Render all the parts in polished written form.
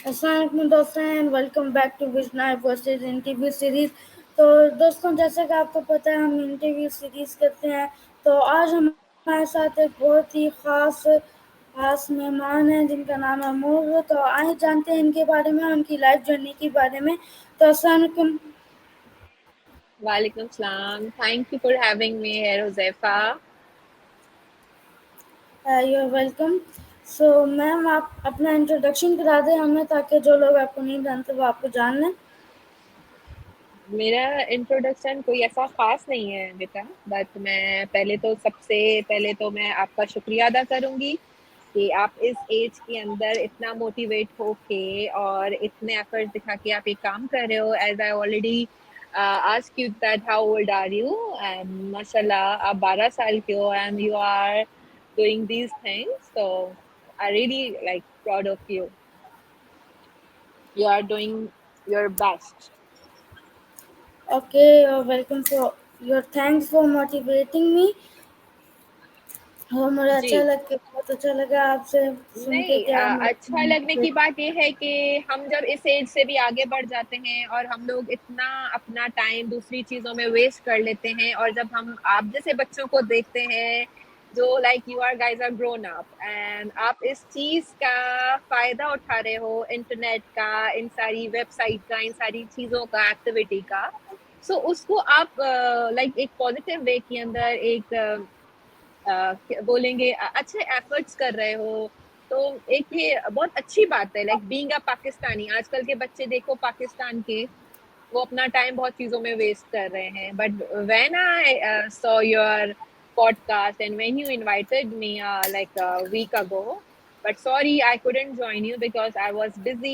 अस्सलाम दोस्तों and welcome back to विजनाय वर्सेस इंटरव्यू सीरीज़। तो दोस्तों, जैसा कि आपको पता है हम इंटरव्यू सीरीज़ करते हैं। तो आज हमारे साथ एक बहुत ही ख़ास मेहमान हैं जिनका नाम है नूर। तो आइए जानते हैं इनके बारे में, उनकी लाइफ जर्नी के बारे में। तो अस्सलाम वालेकुम। Walaikum salam. Thank you for having me here, Josefa. You are welcome. So ma'am, आप अपना इंट्रोडक्शन करा दें हमें, ताकि जो लोग आपको नहीं जानते वो आपको जान लें। मेरा इंट्रोडक्शन कोई ऐसा खास नहीं है बेटा, बट मैं सबसे पहले तो मैं आपका शुक्रिया अदा करूंगी कि आप इस एज के अंदर इतना मोटिवेट होके और इतने एफर्ट्स दिखा के आप ये काम कर रहे हो। As I already ask you that how old are you, and माशाल्लाह आप 12 साल के हो and you are doing these things, so I really like proud of you. You are doing your best. Okay, welcome for your thanks for motivating me. और मुझे अच्छा जी। लग के बहुत अच्छा लगा आपसे सुन के नहीं, कि आप अच्छा लगने की बात ये है कि हम जब इस एज से भी आगे बढ़ जाते हैं और हम लोग इतना अपना टाइम दूसरी चीजों में वेस्ट कर लेते हैं, और जब हम आप जैसे बच्चों को देखते हैं जो like you are guys are grown up and आप इस चीज का फायदा उठा रहे हो, इंटरनेट का, इन सारी वेबसाइट का, इन सारी चीजों का, एक्टिविटी का, सो उसको आप लाइक एक पॉजिटिव वे के अंदर एक बोलेंगे अच्छे एफर्ट्स कर रहे हो, तो एक ये बहुत अच्छी बात है। लाइक बीइंग अ पाकिस्तानी, आजकल के बच्चे देखो पाकिस्तान के, वो अपना टाइम बहुत चीजों में वेस्ट कर रहे हैं, but when I saw your podcast and when you invited me like a week ago, but sorry I couldn't join you because I was busy.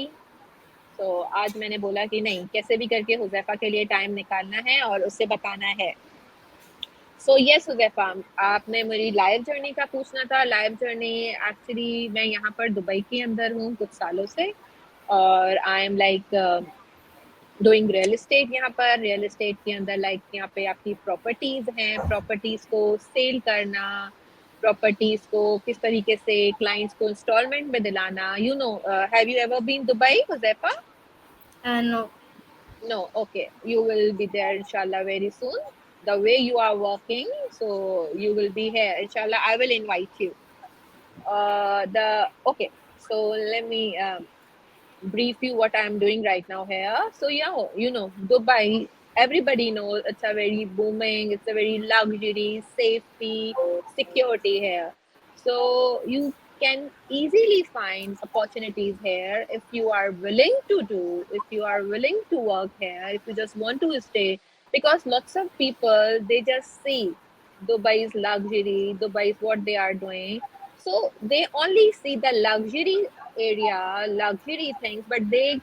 So आज मैंने बोला कि नहीं, कैसे भी करके हुजैफा के लिए टाइम निकालना है और उसे बताना है। सो यस हुजैफा, आपने मेरी लाइफ जर्नी का पूछना था। लाइफ जर्नी एक्चुअली मैं यहाँ पर दुबई के अंदर हूँ कुछ सालों से, और I am like doing real estate. यहाँ पर रियल एस्टेट के अंदर लाइक यहाँ पे आपकी प्रॉपर्टीज हैं, प्रॉपर्टीज को सेल करना, प्रॉपर्टीज को किस तरीके से क्लाइंट्स को इंस्टॉलमेंट में दिलाना। You know, have you ever been Dubai Huzaifa? No. No, okay. You will be there inshallah very soon. The way you are working, so you will be here. Inshallah, I will invite you. The okay. So let me brief you what I'm doing right now here. So yeah, you know, Dubai, everybody knows it's a very booming, it's a very luxury, safety, security here. So you can easily find opportunities here if you are willing to do, if you are willing to work here, if you just want to stay. Because lots of people, they just see Dubai's luxury, Dubai's what they are doing. So they only see the luxury area, luxury things, but they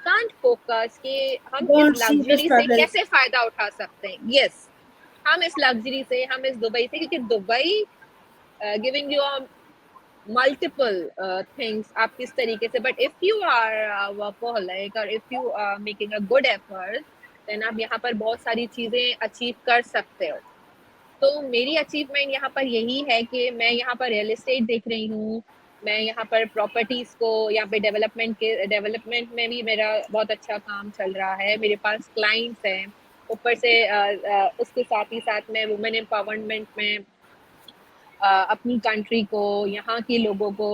can't focus कि हम इस don't see the luxury से struggles. कैसे फायदा उठा सकते हैं। Yes, हम इस लग्जरी से, हम इस दुबई से, क्योंकि Dubai giving you multiple things आप किस तरीके से, but if you are workaholic और if you are making a good effort, then आप यहाँ पर बहुत सारी चीजें अचीव कर सकते हो। तो मेरी अचीवमेंट यहाँ पर यही है कि मैं यहाँ पर रियल एस्टेट देख रही हूँ, मैं यहाँ पर प्रॉपर्टीज को यहाँ पे डेवलपमेंट में भी मेरा बहुत अच्छा काम चल रहा है, मेरे पास क्लाइंट्स हैं। ऊपर से उसके साथ ही साथ मैं वुमेन एम्पावरमेंट में अपनी कंट्री को, यहाँ के लोगों को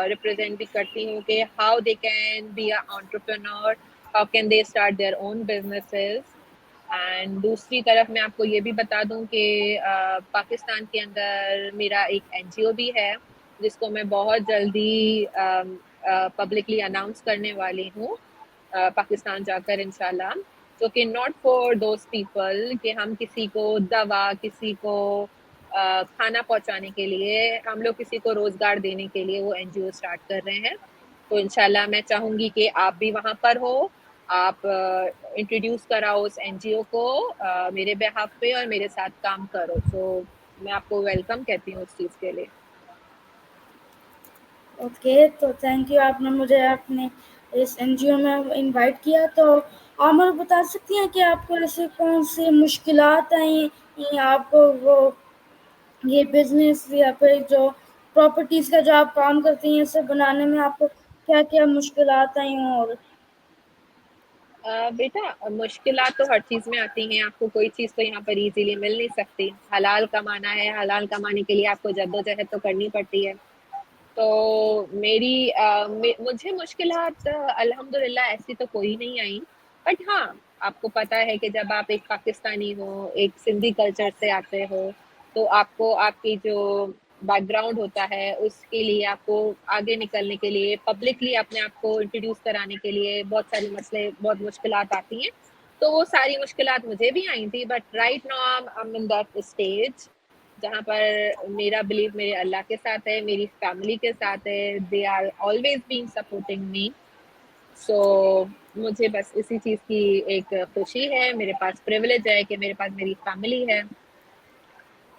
रिप्रेजेंट भी करती हूँ कि how they can be a entrepreneur, how can they start their own businesses. And दूसरी तरफ मैं आपको ये भी बता दूं कि पाकिस्तान के अंदर मेरा एक एनजीओ भी है, जिसको मैं बहुत जल्दी पब्लिकली अनाउंस करने वाली हूँ पाकिस्तान जाकर इंशाल्लाह। जो कि नॉट फॉर दोज पीपल कि हम किसी को दवा, किसी को खाना पहुंचाने के लिए, हम लोग किसी को रोजगार देने के लिए वो एनजीओ स्टार्ट कर रहे हैं। तो इंशाल्लाह मैं चाहूंगी कि आप भी वहां पर हो, आप इंट्रोड्यूस कराओ उस एनजीओ को मेरे बेहाफ पे और मेरे साथ काम करो। सो मैं आपको वेलकम कहती हूँ उस चीज़ के लिए। ओके, तो थैंक यू, आपने मुझे अपने इस एनजीओ में इनवाइट किया। तो आप मुझे बता सकती हैं कि आपको ऐसे कौन सी मुश्किलात आई, आपको वो ये बिजनेस या फिर जो प्रॉपर्टीज का जो आप काम करती हैं इसे बनाने में आपको क्या क्या मुश्किलात आई और बेटा, मुश्किलात तो हर चीज में आती हैं। आपको कोई चीज तो यहाँ पर इजीली मिल नहीं सकती। हलाल कमाना है, हलाल कमाने के लिए आपको जद्दोजहद तो करनी पड़ती है। तो मुझे मुश्किलात अल्हम्दुलिल्लाह ऐसी तो कोई नहीं आई। बट हाँ, आपको पता है कि जब आप एक पाकिस्तानी हो, एक सिंधी कल्चर से आते हो, तो आपको आपकी जो बैकग्राउंड होता है उसके लिए आपको आगे निकलने के लिए, पब्लिकली अपने आप को इंट्रोड्यूस कराने के लिए बहुत सारे मसले, बहुत मुश्किलात आती हैं। तो वो सारी मुश्किलात मुझे भी आई थी, but right now I am in that stage जहाँ पर मेरा बिलीव मेरे अल्लाह के साथ है, मेरी फैमिली के साथ है। They are always been supporting me. So मुझे बस इसी चीज़ की एक खुशी है, मेरे पास प्रिविलेज है कि मेरे पास मेरी फैमिली है।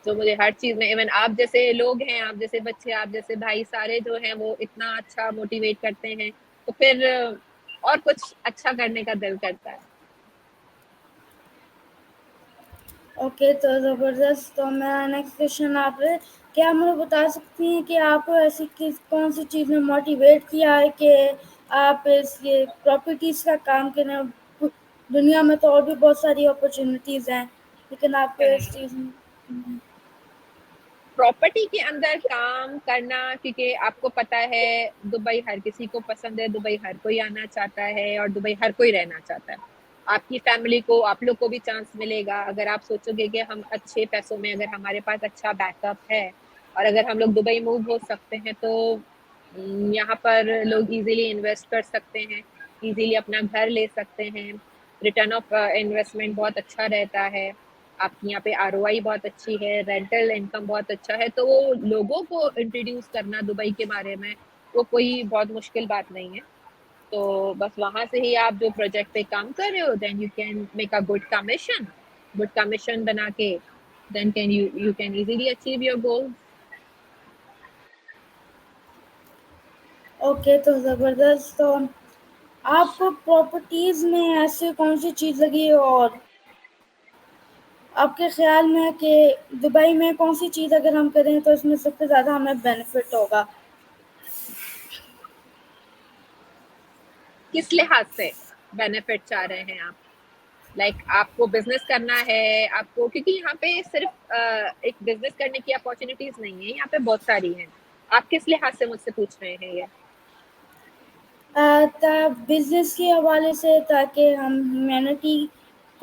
तो मुझे हर चीज़ में, इवन आप जैसे लोग हैं, आप जैसे बच्चे, आप जैसे भाई, सारे जो हैं वो इतना अच्छा मोटिवेट करते हैं, तो फिर और कुछ अच्छा करने का दिल करता है। ओके, तो ज़बरदस्त। तो मेरा नेक्स्ट क्वेश्चन आप है, क्या आप मुझे बता सकती हैं कि आपको ऐसी किस कौन सी चीज़ ने मोटिवेट किया है कि आप इस ये प्रॉपर्टीज़ का काम करें? दुनिया में तो और भी बहुत सारी अपॉर्चुनिटीज़ हैं, लेकिन आपको इस चीज़ में प्रॉपर्टी के अंदर काम करना, क्योंकि आपको पता है दुबई हर किसी को पसंद है, दुबई हर कोई आना चाहता है और दुबई हर कोई रहना चाहता है। आपकी फैमिली को, आप लोग को भी चांस मिलेगा। अगर आप सोचोगे कि हम अच्छे पैसों में, अगर हमारे पास अच्छा बैकअप है और अगर हम लोग दुबई मूव हो सकते हैं, तो यहाँ पर लोग इजीली इन्वेस्ट कर सकते हैं, इजीली अपना घर ले सकते हैं। रिटर्न ऑफ इन्वेस्टमेंट बहुत अच्छा रहता है। आपकी यहाँ पे आरओआई बहुत अच्छी है, रेंटल इनकम बहुत अच्छा है। तो वो लोगों को इंट्रोड्यूस करना दुबई के बारे में, वो कोई बहुत मुश्किल बात नहीं है। तो बस वहां से ही आप जो प्रोजेक्ट पे काम कर रहे हो, then you can make a good commission बना के, then can you can easily achieve your goal. Okay, तो ज़बरदस्त। तो आपको प्रॉपर्टीज़ में ऐसी कौन सी चीज़ लगी और आपके ख्याल में है कि दुबई में कौन सी चीज़ अगर हम करें तो इसमें सबसे ज़्यादा हमें बेनिफिट होगा? किस लिहाज से बेनिफिट चाह रहे हैं आप? लाइक आपको बिजनेस करना है आपको, क्योंकि यहाँ पे सिर्फ एक बिजनेस करने की अपॉर्चुनिटीज नहीं है, यहाँ पे बहुत सारी हैं। आप किस लिहाज से मुझसे पूछ रहे हैं ये? बिजनेस के हवाले से, ताकि हम ह्यूमैनिटी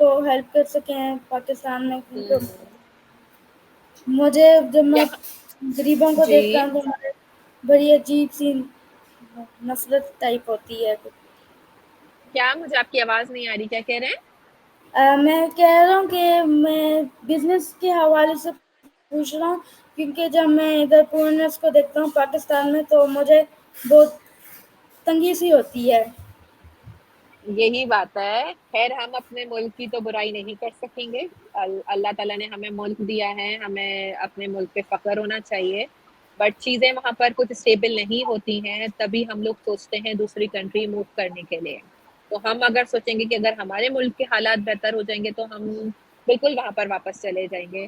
को हेल्प कर सकें पाकिस्तान में, क्योंकि हम्म, मुझे जब मैं यहाँ गरीबों को जी, देखता हूँ तो मुझे बड़ी अजीब सी नफरत टाइप होती है। क्या मुझे आपकी आवाज नहीं आ रही, क्या कह रहे हैं? मैं कह रहा हूँ कि मैं बिजनेस के हवाले से पूछ रहा हूँ, क्योंकि जब मैं इधर पूर्णस को देखता हूँ पाकिस्तान में तो मुझे बहुत तंगी सी होती है। यही बात है। खैर, हम अपने मुल्क की तो बुराई नहीं कर सकेंगे। अल्लाह ताला ने हमें मुल्क दिया है, हमें अपने मुल्क पे फख्र होना चाहिए। बट चीज़ें वहाँ पर कुछ स्टेबल नहीं होती हैं, तभी हम लोग सोचते हैं दूसरी कंट्री मूव करने के लिए। तो हम अगर सोचेंगे कि अगर हमारे मुल्क के हालात बेहतर हो जाएंगे, तो हम बिल्कुल वहाँ पर वापस चले जाएंगे।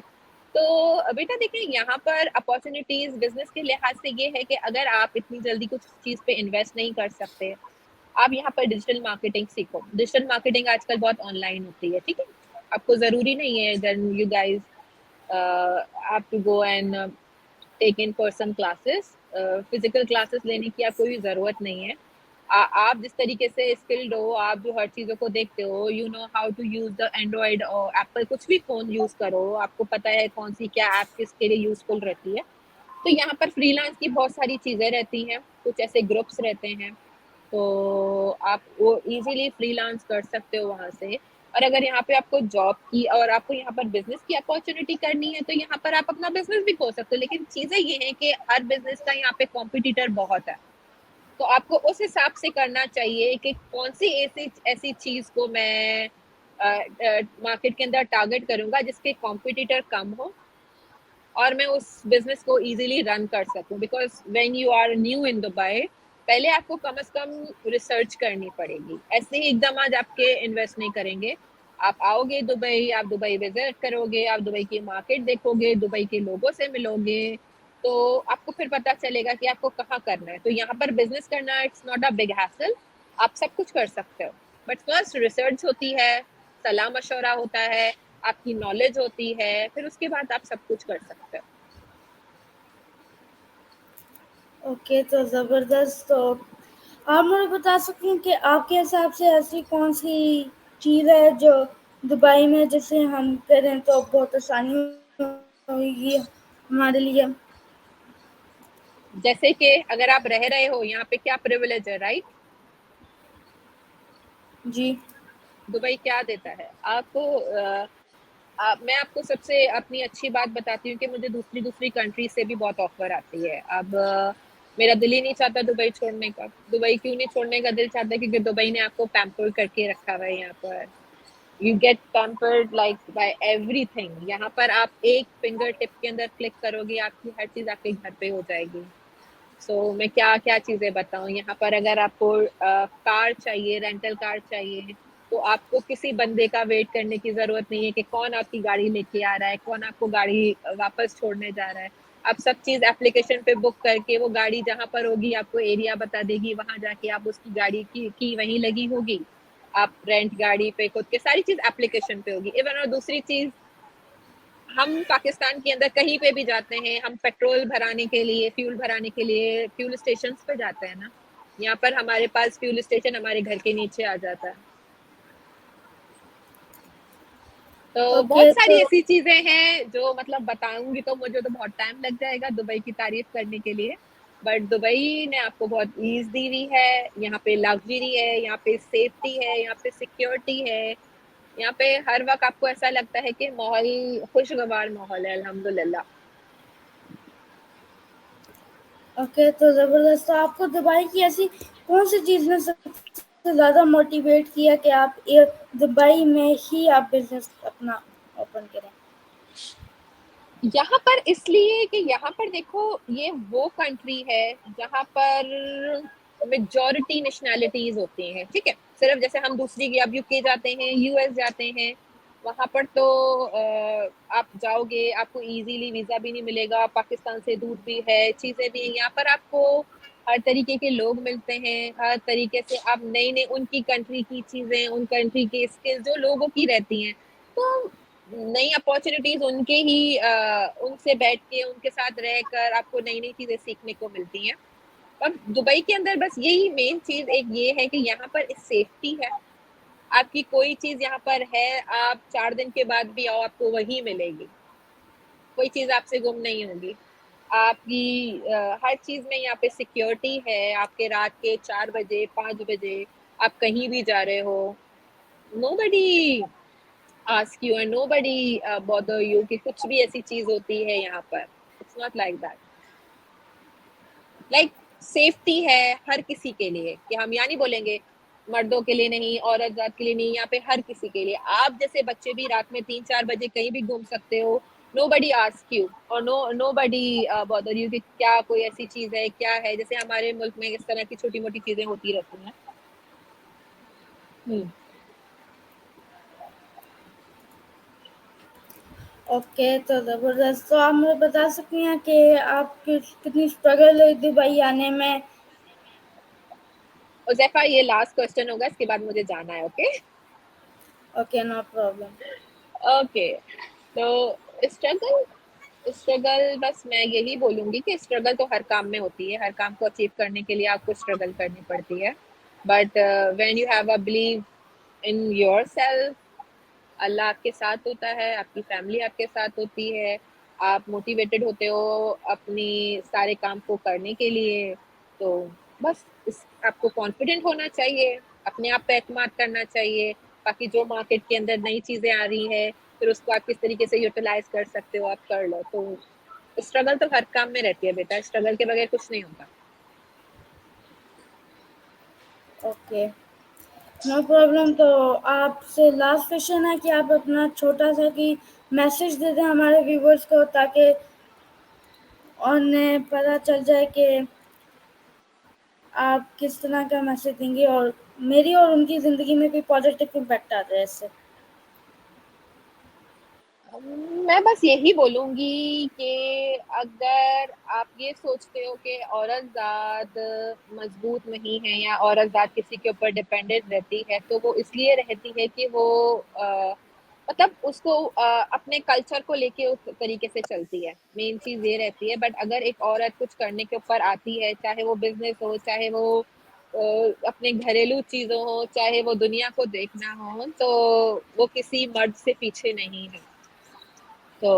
तो बेटा देखिए, यहाँ पर अपॉर्चुनिटीज बिजनेस के लिहाज से ये है कि अगर आप इतनी जल्दी कुछ चीज़ पे इन्वेस्ट नहीं कर सकते, आप यहाँ पर डिजिटल मार्केटिंग सीखो। डिजिटल मार्केटिंग आजकल बहुत ऑनलाइन होती है, ठीक है? आपको ज़रूरी नहीं है then you guys have to go and take in person classes. Physical classes लेने की आपको भी ज़रूरत नहीं है। आप जिस तरीके से स्किल्ड हो, आप जो हर चीज़ों को देखते हो, you know how to use the Android और एप्पल, कुछ भी फ़ोन यूज़ करो, आपको पता है कौन सी क्या ऐप किसके लिए यूज़फुल रहती है। तो यहाँ पर फ्रीलांस की बहुत सारी चीज़ें रहती हैं, कुछ ऐसे ग्रुप्स रहते हैं, तो आप वो इजीली फ्रीलांस कर सकते हो वहां से। और अगर यहाँ पे आपको जॉब की और आपको यहाँ पर बिजनेस की अपॉर्चुनिटी करनी है, तो यहाँ पर आप अपना बिजनेस भी खोल सकते हो। लेकिन चीजें ये हैं कि हर बिजनेस का यहाँ पे कॉम्पिटिटर बहुत है। तो आपको उस हिसाब से करना चाहिए कि कौन सी ऐसी ऐसी चीज को मैं मार्केट के अंदर टारगेट करूंगा जिसके कॉम्पिटिटर कम हो और मैं उस बिजनेस को इजीली रन कर सकूं। Because when you are new in Dubai, पहले आपको कम से कम रिसर्च करनी पड़ेगी। ऐसे ही एकदम आज आपके इन्वेस्ट नहीं करेंगे। आप आओगे दुबई, आप दुबई विजिट करोगे, आप दुबई की मार्केट देखोगे, दुबई के लोगों से मिलोगे, तो आपको फिर पता चलेगा कि आपको कहाँ करना है। तो यहाँ पर बिजनेस करना it's not a big hassle, आप सब कुछ कर सकते हो, बट फर्स्ट रिसर्च होती है, सलाह मशवरा होता है, आपकी नॉलेज होती है, फिर उसके बाद आप सब कुछ कर सकते हो। ओके, तो ज़बरदस्त। तो आप मुझे बता सकती हैं कि आपके हिसाब से ऐसी कौन सी चीज़ है जो दुबई में जैसे हम करें तो बहुत आसानी होगी हमारे लिए? जैसे कि अगर आप रह रहे हो यहाँ पे, क्या प्रिविलेज है, राइट? जी। दुबई क्या देता है आपको? मैं आपको सबसे अपनी अच्छी बात बताती हूँ कि मुझे दूसरी दूसरी कंट्री से भी बहुत ऑफर आती है। अब मेरा दिल ही नहीं चाहता दुबई छोड़ने का। दुबई क्यों नहीं छोड़ने का दिल चाहता? क्योंकि दुबई ने आपको पैम्पर करके रखा हुआ है यहाँ पर। You get pampered like by everything. यहाँ पर आप एक फिंगर टिप के अंदर क्लिक करोगे, आपकी हर चीज आपके घर पे हो जाएगी। मैं क्या क्या चीजें बताऊं। यहाँ पर अगर आपको कार चाहिए, रेंटल कार चाहिए, तो आपको किसी बंदे का वेट करने की जरूरत नहीं है कि कौन आपकी गाड़ी लेके आ रहा है, कौन आपको गाड़ी वापस छोड़ने जा रहा है। आप सब चीज एप्लीकेशन पे बुक करके, वो गाड़ी जहां पर होगी आपको एरिया बता देगी, वहां जाके आप उसकी गाड़ी की वहीं लगी होगी। आप रेंट गाड़ी पे खुद के, सारी चीज एप्लीकेशन पे होगी। इवन और दूसरी चीज, हम पाकिस्तान के अंदर कहीं पे भी जाते हैं, हम पेट्रोल भराने के लिए, फ्यूल भराने के लिए फ्यूल स्टेशन पे जाते हैं ना, यहाँ पर हमारे पास फ्यूल स्टेशन हमारे घर के नीचे आ जाता है। तो बहुत ओके, सारी तो ऐसी चीजें हैं जो मतलब बताऊंगी तो मुझे तो बहुत टाइम लग जाएगा दुबई की तारीफ करने के लिए। बट दुबई ने आपको बहुत ईज दी हुई है। यहाँ पे लग्जरी है, यहाँ पे सेफ्टी है, यहाँ पे सिक्योरिटी है। यहाँ पे हर वक्त आपको ऐसा लगता है कि माहौल, खुशगवार माहौल है, अल्हम्दुलिल्लाह। ओके, तो ज़बरदस्त। तो आपको दुबई की ऐसी कौन सी चीज़ ने सबसे ज़्यादा मोटिवेट किया कि आप ये दुबई में ही आप बिजनेस अपना ओपन करें? यहाँ पर इसलिए कि यहाँ पर देखो, ये वो कंट्री है जहाँ पर मेजॉरिटी नेशनैलिटीज होती हैं, ठीक है। सिर्फ जैसे हम दूसरी, अब यूके जाते हैं, यूएस जाते हैं, वहां पर तो आप जाओगे, आपको इजीली वीजा भी नहीं मिलेगा, पाकिस्तान से दूर भी है, चीजें भी हैं। यहाँ पर आपको हर तरीके के लोग मिलते हैं, हर तरीके से आप नई नई उनकी कंट्री की चीजें, उन कंट्री के स्किल्स जो लोगों की रहती हैं, तो नई अपॉर्चुनिटीज उनके ही उनसे बैठ के, उनके साथ रहकर आपको नई नई चीजें सीखने को मिलती हैं। अब दुबई के अंदर बस यही मेन चीज एक ये है कि यहाँ पर सेफ्टी है। आपकी कोई चीज यहाँ पर है, आप 4 दिन के बाद भी आओ, आपको वही मिलेगी, कोई चीज आपसे गुम नहीं होगी। आपकी हर चीज में यहाँ पे सिक्योरिटी है। आपके रात के 4 बजे, 5 बजे आप कहीं भी जा रहे हो, nobody ask you and nobody bother you कि कुछ भी ऐसी चीज होती है यहाँ पर। It's not like that. Like safety है हर किसी के लिए, कि हम यहाँ नहीं बोलेंगे मर्दों के लिए नहीं, औरत जात के लिए नहीं, यहाँ पे हर किसी के लिए। आप जैसे बच्चे भी रात में 3-4 बजे कहीं भी घूम सकते हो। नो बडी आस्क यू और नो बडी बॉदर यू कि क्या कोई ऐसी चीज है, क्या है। जैसे हमारे मुल्क में इस तरह की छोटी मोटी चीजें होती रहती हैं। हम्म। ओके, तो ज़बरदस्त। तो आप मुझे बता सकती हैं कि आपकी कितनी स्ट्रगल हुई दुबई आने में? उजैफा, ये लास्ट क्वेश्चन होगा, इसके बाद मुझे जाना है, okay? Okay, no problem. Okay. तो स्ट्रगल, स्ट्रगल बस मैं यही बोलूंगी कि स्ट्रगल तो हर काम में होती है। हर काम को अचीव करने के लिए आपको स्ट्रगल करनी पड़ती है। But when you have a believe in yourself, अल्लाह आपके साथ होता है, आपकी फैमिली आपके साथ होती है, आप मोटिवेटेड होते हो अपनी सारे काम को करने के लिए। तो बस आपको कॉन्फिडेंट होना चाहिए, अपने आप पे एतमाद करना चाहिए। बाकी जो मार्केट के अंदर नई चीजें आ रही है, फिर उसको आप किस तरीके से यूटिलाइज कर सकते हो, आप कर लो। तो स्ट्रगल तो हर काम में रहती है बेटा, स्ट्रगल के बगैर कुछ नहीं होता। Okay, no problem. तो आपसे लास्ट क्वेश्चन है कि आप अपना छोटा सा कि मैसेज दे दें हमारे व्यूवर्स को, ताकि उन्हें पता चल जाए कि आप किस तरह का मैसेज देंगे और मेरी और उनकी ज़िंदगी में भी पॉजिटिव इम्पैक्ट आ जाए इससे। मैं बस यही बोलूंगी कि अगर आप ये सोचते हो कि औरत जात मजबूत नहीं है या औरत जात किसी के ऊपर डिपेंडेंट रहती है, तो वो इसलिए रहती है कि वो मतलब उसको अपने कल्चर को लेके उस तरीके से चलती है। मेन चीज ये रहती है। बट अगर एक औरत कुछ करने के ऊपर आती है, चाहे वो बिजनेस हो, चाहे वो अपने घरेलू चीजों हो, चाहे वो दुनिया को देखना हो, तो वो किसी मर्द से पीछे नहीं है। तो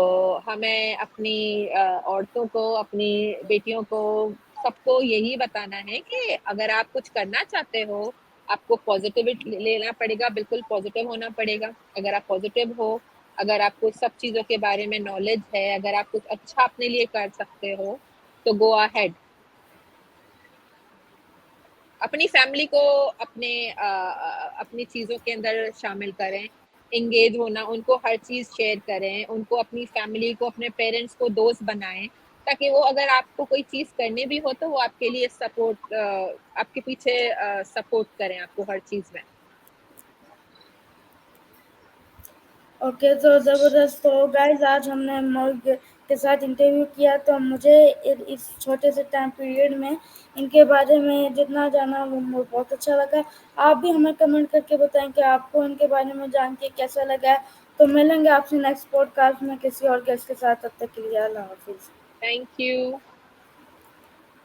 हमें अपनी औरतों को, अपनी बेटियों को, सबको यही बताना है कि अगर आप कुछ करना चाहते हो, आपको पॉजिटिव लेना पड़ेगा, बिल्कुल पॉजिटिव होना पड़ेगा। अगर आप पॉजिटिव हो, अगर आपको सब चीज़ों के बारे में नॉलेज है, अगर आप कुछ अच्छा अपने लिए कर सकते हो, तो गो अहेड। अपनी फैमिली को अपनी चीज़ों के अंदर शामिल करें, एंगेज होना, उनको हर चीज़ शेयर करें, उनको, अपनी फैमिली को, अपने पेरेंट्स को दोस्त बनाएं, ताकि वो अगर आपको कोई चीज़ करनी भी हो तो वो आपके लिए सपोर्ट, आपके पीछे सपोर्ट करें आपको हर चीज़ में। ओके, तो ज़बरदस्त। तो गाइस, आज हमने मर्ग के साथ इंटरव्यू किया, तो मुझे इस छोटे से टाइम पीरियड में इनके बारे में जितना जाना वो बहुत अच्छा लगा। आप भी हमें कमेंट करके बताएं कि आपको इनके बारे में जान के कैसा लगा है। तो मिलेंगे आपसे नेक्स्ट पॉडकास्ट में किसी और गेस्ट के साथ। तब तक के लिए अल्लाह हाफिज़। Thank you.